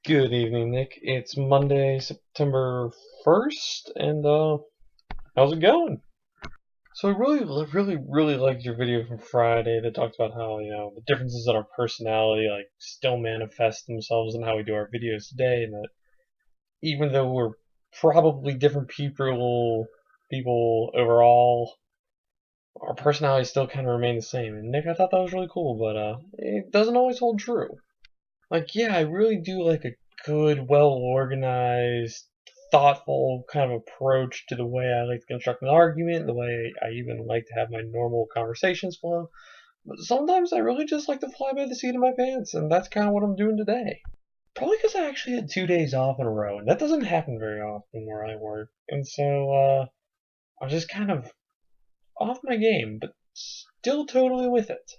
Good evening, Nick. It's Monday, September 1st, and how's it going? So I really liked your video from Friday that talked about how, the differences in our personality still manifest themselves in how we do our videos today, and that even though we're probably different people overall, our personalities still kind of remain the same. And Nick, I thought that was really cool, but it doesn't always hold true. Yeah, I really do like a good, well organized, thoughtful kind of approach to the way I like to construct an argument, the way I even like to have my normal conversations flow. But sometimes I really just like to fly by the seat of my pants, and that's kind of what I'm doing today. Probably because I actually had 2 days off in a row, and that doesn't happen very often where I work. And so, I was just kind of off my game, but still totally with it.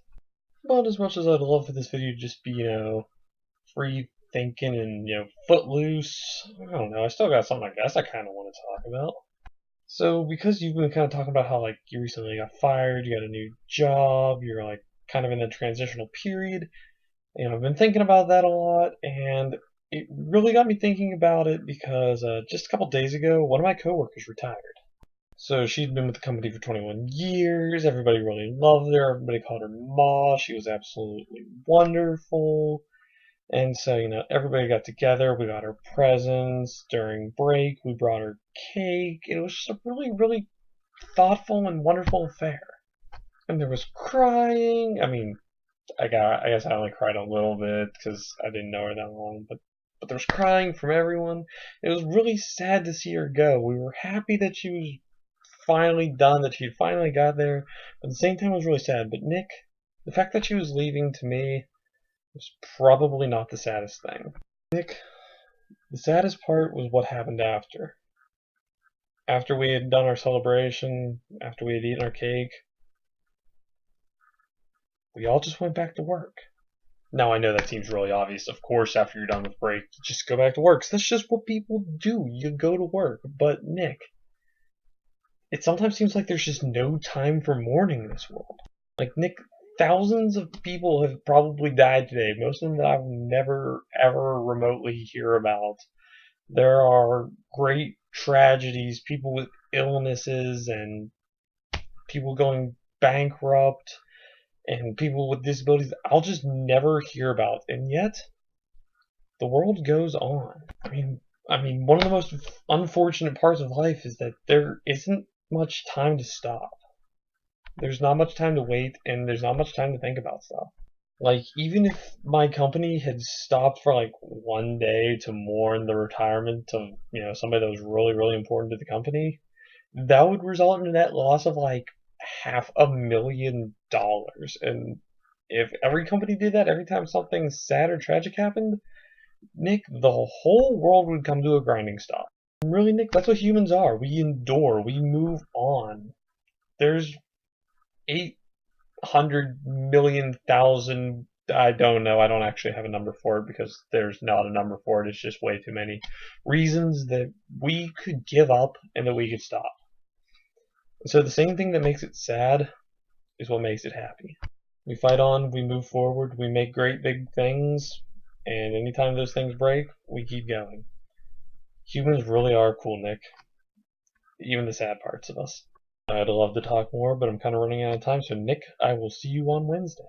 But as much as I'd love for this video to just be, free thinking and footloose. I don't know. I still got something I guess I kind of want to talk about. So because you've been kind of talking about how you recently got fired, you got a new job, you're kind of in a transitional period. I've been thinking about that a lot, and it really got me thinking about it because just a couple days ago, one of my coworkers retired. So she'd been with the company for 21 years. Everybody really loved her. Everybody called her Ma. She was absolutely wonderful. And so, everybody got together. We got her presents during break. We brought her cake. It was just a really, really thoughtful and wonderful affair. And there was crying. I mean, I guess I only cried a little bit because I didn't know her that long. But there was crying from everyone. It was really sad to see her go. We were happy that she was finally done, that she finally got there. But at the same time, it was really sad. But Nick, the fact that she was leaving to me was probably not the saddest thing. Nick, the saddest part was what happened after. After we had done our celebration, after we had eaten our cake, we all just went back to work. Now I know that seems really obvious. Of course, after you're done with break, you just go back to work. So that's just what people do. You go to work. But Nick, it sometimes seems like there's just no time for mourning in this world. Nick, thousands of people have probably died today, most of them that I will never, ever remotely hear about. There are great tragedies, people with illnesses, and people going bankrupt, and people with disabilities I'll just never hear about. And yet, the world goes on. One of the most unfortunate parts of life is that there isn't much time to stop. There's not much time to wait, and there's not much time to think about stuff. Even if my company had stopped for one day to mourn the retirement of, somebody that was really, really important to the company, that would result in a net loss of $500,000. And if every company did that every time something sad or tragic happened, Nick, the whole world would come to a grinding stop. And really, Nick, that's what humans are. We endure, we move on. There's 800,000,000, I don't know, I don't actually have a number for it because there's not a number for it, it's just way too many reasons that we could give up and that we could stop. So the same thing that makes it sad is what makes it happy. We fight on, we move forward, we make great big things, and anytime those things break, we keep going. Humans really are cool, Nick. Even the sad parts of us. I'd love to talk more, but I'm kind of running out of time. So, Nick, I will see you on Wednesday.